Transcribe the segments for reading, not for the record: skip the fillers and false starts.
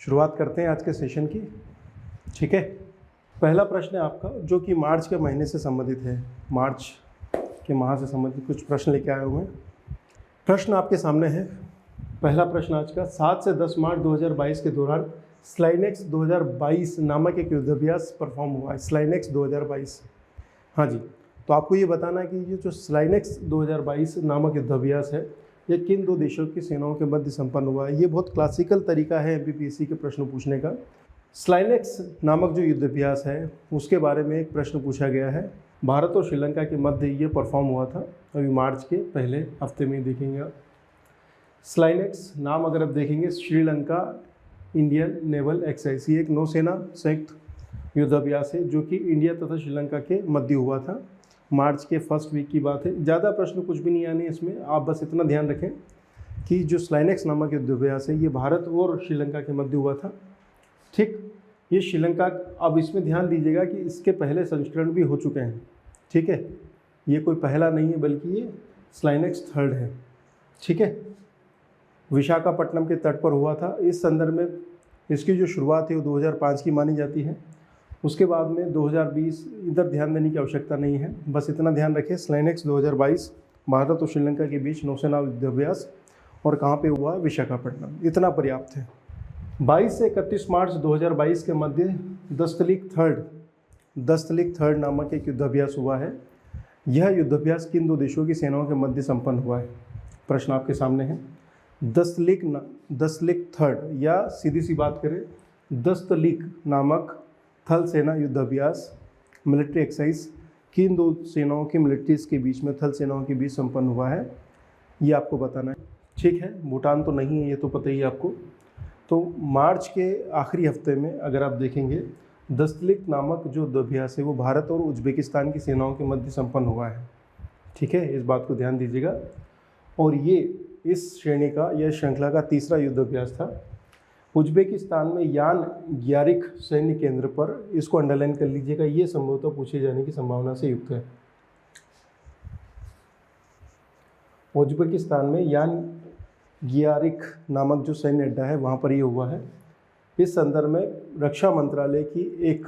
शुरुआत करते हैं आज के सेशन की। ठीक है, पहला प्रश्न है आपका जो कि मार्च के महीने से संबंधित है। मार्च के माह से संबंधित कुछ प्रश्न लेके आया हूँ मैं। प्रश्न आपके सामने है। पहला प्रश्न आज का 7 से 10 मार्च 2022 के दौरान स्लाइनेक्स 2022 नामक एक युद्धाभ्यास परफॉर्म हुआ है। स्लाइनेक्स 2022, हाँ जी। तो आपको ये बताना है कि ये जो स्लाइनेक्स 2022 नामक युद्धाभ्यास है ये किन दो देशों की सेनाओं के मध्य संपन्न हुआ है। ये बहुत क्लासिकल तरीका है एमपीपीएससी के प्रश्न पूछने का। स्लाइनेक्स नामक जो युद्धाभ्यास है उसके बारे में एक प्रश्न पूछा गया है। भारत और श्रीलंका के मध्य ये परफॉर्म हुआ था, अभी मार्च के पहले हफ्ते में देखेंगे आप। स्लाइनेक्स नाम अगर आप देखेंगे, श्रीलंका इंडियन नेवल एक्सरसाइज, ये एक नौसेना संयुक्त युद्धाभ्यास है जो कि इंडिया तथा श्रीलंका के मध्य हुआ था। मार्च के फर्स्ट वीक की बात है। ज़्यादा प्रश्न कुछ भी नहीं आने इसमें, आप बस इतना ध्यान रखें कि जो स्लाइनेक्स नामक युद्धाभ्यास है ये भारत और श्रीलंका के मध्य हुआ था। ठीक, ये श्रीलंका, अब इसमें ध्यान दीजिएगा कि इसके पहले संस्करण भी हो चुके हैं। ठीक है, ये कोई पहला नहीं है बल्कि ये स्लाइनेक्स थर्ड है। ठीक है, विशाखापट्टनम के तट पर हुआ था। इस संदर्भ में इसकी जो शुरुआत है वो 2005 की मानी जाती है। उसके बाद में 2020, इधर ध्यान देने की आवश्यकता नहीं है, बस इतना ध्यान रखें स्लाइनेक्स 2022 भारत और श्रीलंका के बीच नौसेना युद्धाभ्यास, और कहाँ पे हुआ, विशाखापट्टनम, इतना पर्याप्त है। 22 से 31 मार्च 2022 के मध्य दस्तलिक थर्ड नामक एक युद्धाभ्यास हुआ है। यह युद्धाभ्यास किन दो देशों की सेनाओं के मध्य संपन्न हुआ है। प्रश्न आपके सामने है। दस्तलिक थर्ड, या सीधी सी बात करें दस्तलिक नामक थल सेना युद्धाभ्यास मिलिट्री एक्सरसाइज किन दो सेनाओं की मिलिट्रीज के बीच में, थल सेनाओं के बीच संपन्न हुआ है, ये आपको बताना है। ठीक है, भूटान तो नहीं है, ये तो पता ही है आपको। तो मार्च के आखिरी हफ्ते में अगर आप देखेंगे, दस्तलिक नामक जो युद्धाभ्यास है वो भारत और उज्बेकिस्तान की सेनाओं के मध्य संपन्न हुआ है। ठीक है, इस बात को ध्यान दीजिएगा। और ये इस श्रेणी का या श्रृंखला का तीसरा युद्धाभ्यास था। उज्बेकिस्तान में यान ग्यारिक सैन्य केंद्र पर, इसको अंडरलाइन कर लीजिएगा, ये संभवतः पूछे जाने की संभावना से युक्त है। उज्बेकिस्तान में यान ग्यारिक नामक जो सैन्य अड्डा है वहाँ पर ये हुआ है। इस संदर्भ में रक्षा मंत्रालय की एक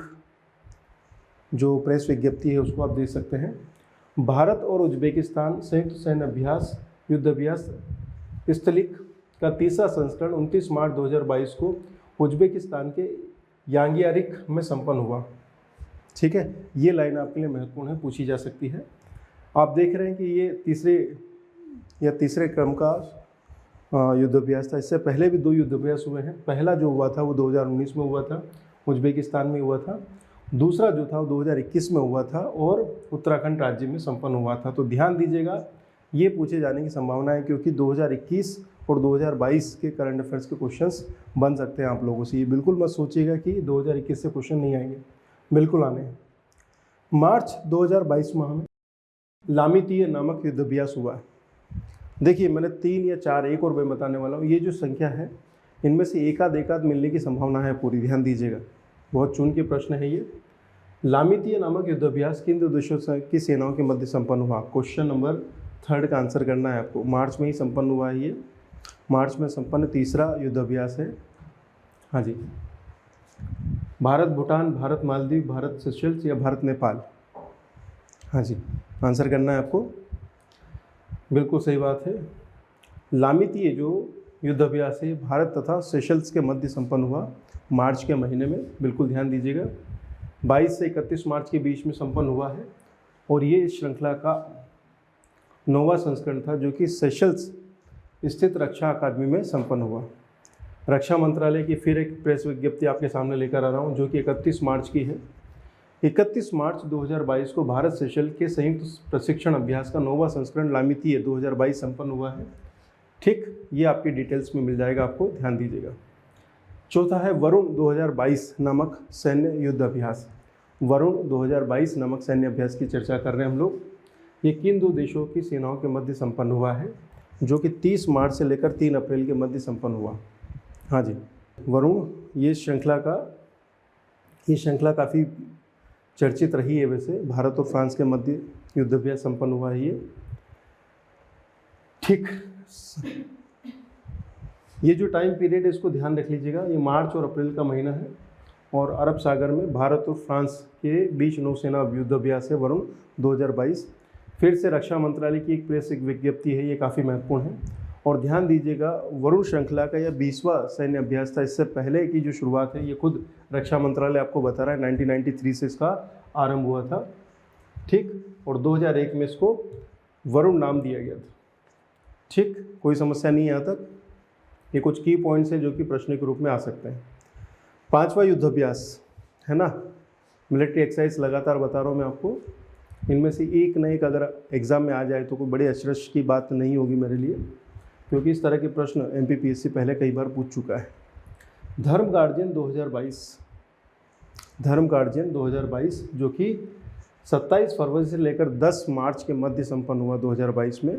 जो प्रेस विज्ञप्ति है उसको आप देख सकते हैं। भारत और उज्बेकिस्तान संयुक्त सैन्य अभ्यास युद्धाभ्यास स्थलिक का तीसरा संस्करण 29 मार्च 2022 को उज्बेकिस्तान के यांगियारिक में संपन्न हुआ। ठीक है, ये लाइन आपके लिए महत्वपूर्ण है, पूछी जा सकती है। आप देख रहे हैं कि ये तीसरे क्रम का युद्धाभ्यास था। इससे पहले भी 2 युद्धाभ्यास हुए हैं। पहला जो हुआ था वो 2019 में हुआ था, उज्बेकिस्तान में हुआ था। दूसरा जो था वो 2021 में हुआ था और उत्तराखंड राज्य में संपन्न हुआ था। तो ध्यान दीजिएगा, ये पूछे जाने की संभावना है क्योंकि 2021 और 2022 के करंट अफेयर्स के क्वेश्चंस बन सकते हैं आप लोगों से। ये बिल्कुल मत सोचिएगा कि 2021 से क्वेश्चन नहीं आएंगे, बिल्कुल आने हैं। मार्च 2022 माह में लामितीय नामक युद्धाभ्यास हुआ है। देखिए, मैंने 3 या 4, एक और मैं बताने वाला हूँ। ये जो संख्या है इनमें से एकाध मिलने की संभावना है पूरी, ध्यान दीजिएगा, बहुत चुन के प्रश्न है ये। लामितीय नामक युद्धाभ्यास किन दो देशों की सेनाओं के मध्य संपन्न हुआ। क्वेश्चन नंबर 3 का आंसर करना है आपको। मार्च में ही संपन्न हुआ है ये, मार्च में संपन्न तीसरा युद्धाभ्यास है। हाँ जी, भारत भूटान, भारत मालदीव, भारत सेशल्स या भारत नेपाल। हाँ जी, आंसर करना है आपको। बिल्कुल सही बात है। लामितीय जो युद्धाभ्यास है भारत तथा सेशल्स के मध्य संपन्न हुआ मार्च के महीने में, बिल्कुल ध्यान दीजिएगा। 22 से 31 मार्च के बीच में संपन्न हुआ है और ये इस श्रृंखला का 9वां संस्करण था जो कि सेशल्स स्थित रक्षा अकादमी में संपन्न हुआ। रक्षा मंत्रालय की फिर एक प्रेस विज्ञप्ति आपके सामने लेकर आ रहा हूँ जो कि 31 मार्च की है। 31 मार्च 2022 को भारत सेशल के संयुक्त प्रशिक्षण अभ्यास का 9वां संस्करण लामितीय 2022 संपन्न हुआ है। ठीक, ये आपकी डिटेल्स में मिल जाएगा, आपको ध्यान दीजिएगा। चौथा है वरुण 2022 नामक सैन्य युद्ध अभ्यास। वरुण 2022 नामक सैन्य अभ्यास की चर्चा कर रहे हैं हम लोग। ये किन दो देशों की सेनाओं के मध्य संपन्न हुआ है, जो कि 30 मार्च से लेकर 3 अप्रैल के मध्य संपन्न हुआ। हाँ जी, वरुण, ये श्रृंखला काफ़ी चर्चित रही है। वैसे भारत और फ्रांस के मध्य युद्धाभ्यास संपन्न हुआ है ये। ठीक, ये जो टाइम पीरियड है इसको ध्यान रख लीजिएगा, ये मार्च और अप्रैल का महीना है और अरब सागर में भारत और फ्रांस के बीच नौसेना युद्ध अभ्यास है वरुण 2022। फिर से रक्षा मंत्रालय की एक प्रेस विज्ञप्ति है, ये काफ़ी महत्वपूर्ण है। और ध्यान दीजिएगा, वरुण श्रृंखला का यह 20वां सैन्य अभ्यास था। इससे पहले की जो शुरुआत है ये खुद रक्षा मंत्रालय आपको बता रहा है 1993 से इसका आरंभ हुआ था, ठीक। और 2001 में इसको वरुण नाम दिया गया था, ठीक। कोई समस्या नहीं है यहाँ तक। ये कुछ की पॉइंट्स हैं जो कि प्रश्न के रूप में आ सकते हैं। 5वां युद्ध अभ्यास है ना, मिलिट्री एक्सरसाइज लगातार बता रहा हूँ मैं आपको। इनमें से एक न एक अगर एग्ज़ाम में आ जाए तो कोई बड़े अचरज की बात नहीं होगी मेरे लिए, क्योंकि इस तरह के प्रश्न MPPSC पहले कई बार पूछ चुका है। धर्म गार्जियन 2022, धर्म गार्जियन 2022 जो कि 27 फरवरी से लेकर 10 मार्च के मध्य संपन्न हुआ 2022 में।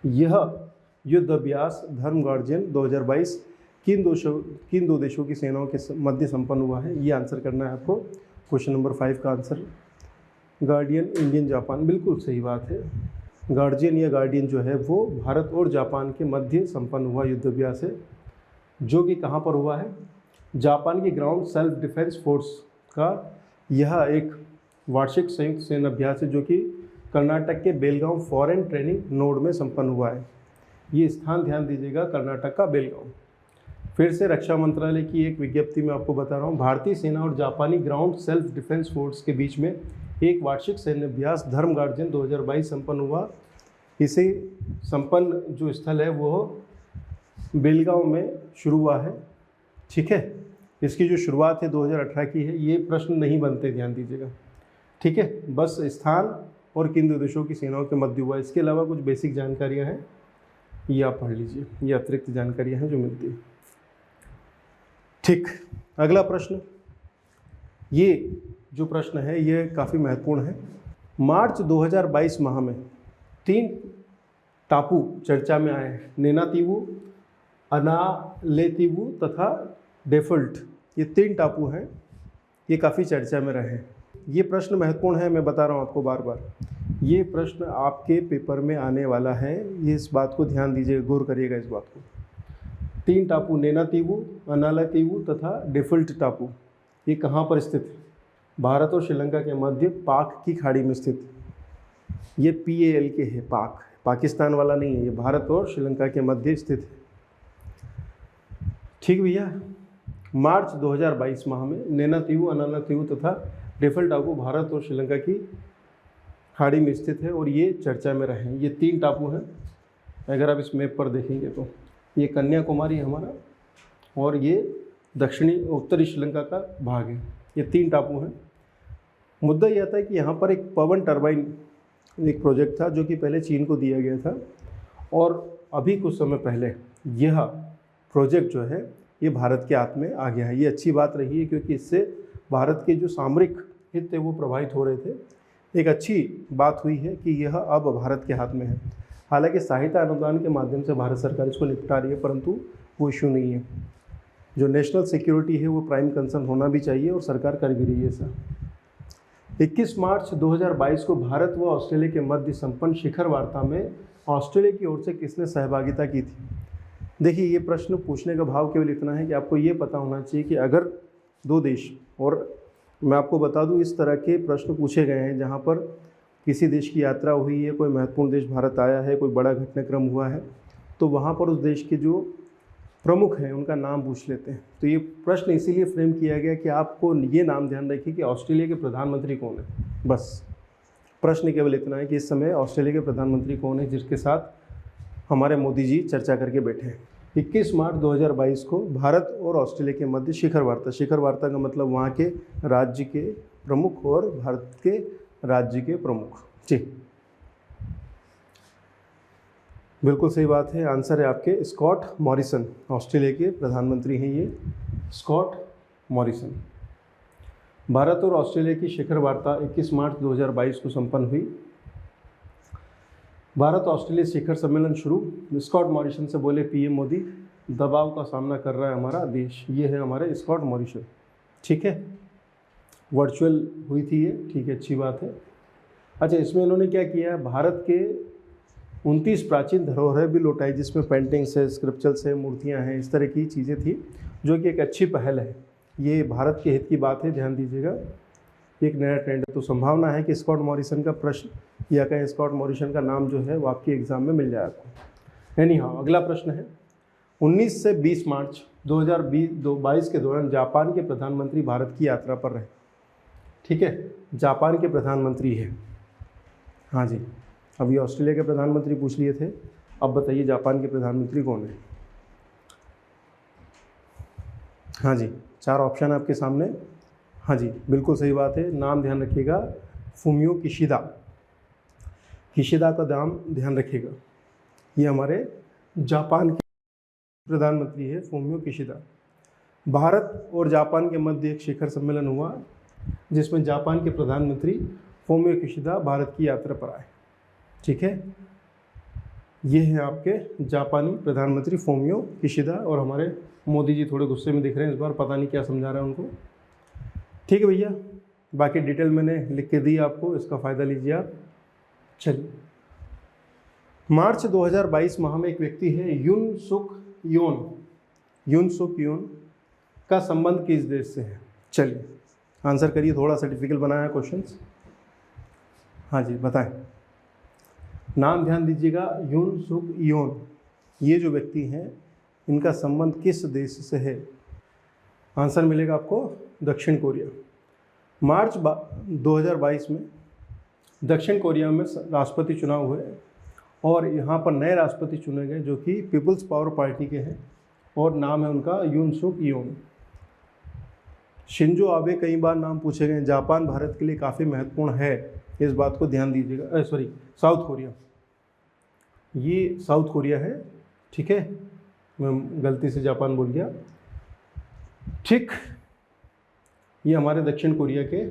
यह युद्ध अभ्यास धर्म गार्जियन 2022 किन दो देशों की सेनाओं के मध्य संपन्न हुआ है, ये आंसर करना है आपको। क्वेश्चन नंबर 5 का आंसर गार्डियन इंडियन जापान, बिल्कुल सही बात है। गार्जियन या गार्डियन जो है वो भारत और जापान के मध्य संपन्न हुआ युद्ध अभ्यास है, जो कि कहाँ पर हुआ है, जापान की ग्राउंड सेल्फ डिफेंस फोर्स का यह एक वार्षिक संयुक्त सैन्य अभ्यास है, जो कि कर्नाटक के बेलगांव फॉरेन ट्रेनिंग नोड में संपन्न हुआ है। ये स्थान ध्यान दीजिएगा, कर्नाटक का बेलगांव। फिर से रक्षा मंत्रालय की एक विज्ञप्ति में आपको बता रहा हूँ, भारतीय सेना और जापानी ग्राउंड सेल्फ डिफेंस फोर्स के बीच में एक वार्षिक सैन्य अभ्यास धर्म गार्जियन 2022 संपन्न हुआ। इसे संपन्न जो स्थल है वो बेलगांव में शुरू हुआ है, ठीक है। इसकी जो शुरुआत है 2018 की है। ये प्रश्न नहीं बनते, ध्यान दीजिएगा, ठीक है। बस स्थान और किन दो देशों की सेनाओं के मध्य हुआ। इसके अलावा कुछ बेसिक जानकारियाँ हैं, ये आप पढ़ लीजिए, ये अतिरिक्त जानकारियाँ हैं जो मिलती है, ठीक। अगला प्रश्न, ये जो प्रश्न है ये काफ़ी महत्वपूर्ण है। मार्च 2022 माह में 3 टापू चर्चा में आए हैं, नैनातीवु, अनालेतीवु तथा डेफल्ट। ये 3 टापू हैं, ये काफ़ी चर्चा में रहे हैं। ये प्रश्न महत्वपूर्ण है, मैं बता रहा हूँ आपको बार बार। ये प्रश्न आपके पेपर में आने वाला है, ये इस बात को ध्यान दीजिएगा, गौर करिएगा इस बात को। 3 टापू नैनातीवु, अनालेतीवु तथा डेफल्ट टापू, ये कहाँ पर स्थित है, भारत और श्रीलंका के मध्य पाक की खाड़ी में स्थित। ये PAL के है, पाक, पाकिस्तान वाला नहीं है, ये भारत और श्रीलंका के मध्य स्थित है, ठीक भैया। मार्च 2022 माह में नैनातीवु, अनालेतीवु तथा डेफल्ट टापू भारत और श्रीलंका की खाड़ी में स्थित है और ये चर्चा में रहे हैं। ये 3 टापू हैं, अगर आप इस मैप पर देखेंगे तो ये कन्याकुमारी है हमारा, और ये दक्षिणी उत्तरी श्रीलंका का भाग है। ये 3 टापू हैं। मुद्दा यह था कि यहाँ पर एक पवन टरबाइन एक प्रोजेक्ट था जो कि पहले चीन को दिया गया था, और अभी कुछ समय पहले यह प्रोजेक्ट जो है ये भारत के हाथ में आ गया है। ये अच्छी बात रही है, क्योंकि इससे भारत के जो सामरिक हित थे वो प्रभावित हो रहे थे। एक अच्छी बात हुई है कि यह अब भारत के हाथ में है। हालांकि सहायता अनुदान के माध्यम से भारत सरकार इसको निपटा रही है, परंतु वो इशू नहीं है। जो नेशनल सिक्योरिटी है वो प्राइम कंसर्न होना भी चाहिए, और सरकार कर भी रही है ऐसा। 21 मार्च 2022 को भारत व ऑस्ट्रेलिया के मध्य संपन्न शिखर वार्ता में ऑस्ट्रेलिया की ओर से किसने सहभागिता की थी। देखिए, ये प्रश्न पूछने का भाव केवल इतना है कि आपको ये पता होना चाहिए कि अगर 2 देश, और मैं आपको बता दूं इस तरह के प्रश्न पूछे गए हैं जहां पर किसी देश की यात्रा हुई है, कोई महत्वपूर्ण देश भारत आया है, कोई बड़ा घटनाक्रम हुआ है, तो वहां पर उस देश के जो प्रमुख हैं उनका नाम पूछ लेते हैं। तो ये प्रश्न इसीलिए फ्रेम किया गया कि आपको ये नाम ध्यान रखिए कि ऑस्ट्रेलिया के प्रधानमंत्री कौन है। बस प्रश्न केवल इतना है कि इस समय ऑस्ट्रेलिया के प्रधानमंत्री कौन है जिसके साथ हमारे मोदी जी चर्चा करके बैठे हैं। 21 मार्च 2022 को भारत और ऑस्ट्रेलिया के मध्य शिखर वार्ता का मतलब वहाँ के राज्य के प्रमुख और भारत के राज्य के प्रमुख। जी, बिल्कुल सही बात है। आंसर है आपके स्कॉट मॉरिसन, ऑस्ट्रेलिया के प्रधानमंत्री हैं ये स्कॉट मॉरिसन। भारत और ऑस्ट्रेलिया की शिखर वार्ता 21 मार्च 2022 को संपन्न हुई। भारत ऑस्ट्रेलिया शिखर सम्मेलन शुरू। स्कॉट मॉरिसन से बोले PM मोदी, दबाव का सामना कर रहा है हमारा देश। ये है हमारे स्कॉट मॉरिसन, ठीक है। वर्चुअल हुई थी ये, ठीक है, अच्छी बात है। अच्छा, इसमें इन्होंने क्या किया, भारत के 29 प्राचीन धरोहरें भी लौटाई, जिसमें पेंटिंग्स है, स्क्रिप्चर्स है, मूर्तियाँ हैं, इस तरह की चीज़ें थी, जो कि एक अच्छी पहल है। ये भारत के हित की बात है, ध्यान दीजिएगा। एक नया ट्रेंड है, तो संभावना है कि स्कॉट मॉरिसन का प्रश्न या कहीं स्कॉट मॉरिसन का नाम जो है वो आपके एग्ज़ाम में मिल जाए आपको। एनी हाउ, अगला प्रश्न है 19 से 20 मार्च 2022 के दौरान जापान के प्रधानमंत्री भारत की यात्रा पर रहे। ठीक है, जापान के प्रधानमंत्री है। हाँ जी, अभी ऑस्ट्रेलिया के प्रधानमंत्री पूछ लिए थे, अब बताइए जापान के प्रधानमंत्री कौन है। हाँ जी, 4 ऑप्शन है आपके सामने। हाँ जी, बिल्कुल सही बात है, नाम ध्यान रखिएगा, फूमियो किशिदा। किशिदा का नाम ध्यान रखिएगा, ये हमारे जापान के प्रधानमंत्री है, फूमियो किशिदा। भारत और जापान के मध्य एक शिखर सम्मेलन हुआ, जिसमें जापान के प्रधानमंत्री फूमियो किशिदा भारत की यात्रा पर आए। ठीक है, ये है आपके जापानी प्रधानमंत्री फूमियो किशिदा। और हमारे मोदी जी थोड़े गुस्से में दिख रहे हैं इस बार, पता नहीं क्या समझा रहे हैं उनको। ठीक है भैया, बाकी डिटेल मैंने लिख के दी आपको, इसका फ़ायदा लीजिए आप। चलिए, मार्च 2022 माह में एक व्यक्ति है युन सुक योन का संबंध किस देश से है? चलिए आंसर करिए, थोड़ा सा डिफिकल्ट बनाया क्वेश्चंस। हाँ जी बताएं, नाम ध्यान दीजिएगा, युन सुक योन, ये जो व्यक्ति हैं इनका संबंध किस देश से है? आंसर मिलेगा आपको दक्षिण कोरिया। मार्च 2022 में दक्षिण कोरिया में राष्ट्रपति चुनाव हुए और यहाँ पर नए राष्ट्रपति चुने गए, जो कि पीपल्स पावर पार्टी के हैं और नाम है उनका युन सुक योन। शिंजो आबे कई बार नाम पूछे गए। जापान भारत के लिए काफ़ी महत्वपूर्ण है, इस बात को ध्यान दीजिएगा। साउथ कोरिया, ये साउथ कोरिया है। ठीक है, मैं गलती से जापान बोल गया। ठीक, ये हमारे दक्षिण कोरिया के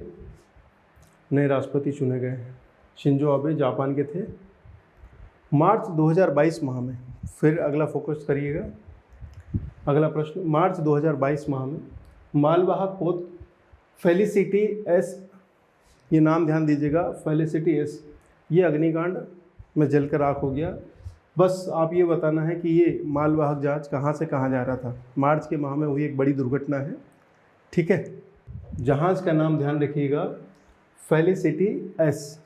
नए राष्ट्रपति चुने गए हैं। शिंजो आबे जापान के थे। मार्च 2022 माह में, फिर अगला फोकस करिएगा, अगला प्रश्न, मार्च 2022 माह में मालवाहक पोत फेलिसिटी एस, ये नाम ध्यान दीजिएगा, फेलिसिटी एस, ये अग्निकांड में जलकर राख हो गया। बस आप ये बताना है कि ये मालवाहक जहाज कहाँ से कहाँ जा रहा था। मार्च के माह में हुई एक बड़ी दुर्घटना है। ठीक है, जहाज़ का नाम ध्यान रखिएगा, फेलिसिटी एस,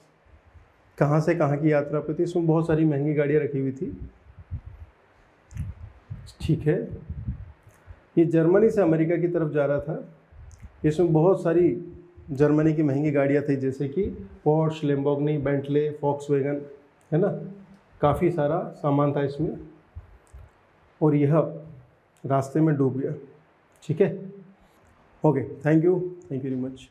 कहाँ से कहाँ की यात्रा पे थी। इसमें बहुत सारी महंगी गाड़ियाँ रखी हुई थी। ठीक है, ये जर्मनी से अमेरिका की तरफ जा रहा था। इसमें बहुत सारी जर्मनी की महंगी गाड़ियाँ थी, जैसे कि पोर्श, लैम्बोर्गिनी, बेंटले, वोक्सवैगन, है ना, काफ़ी सारा सामान था इसमें, और यह रास्ते में डूब गया। ठीक है, okay, thank you very much.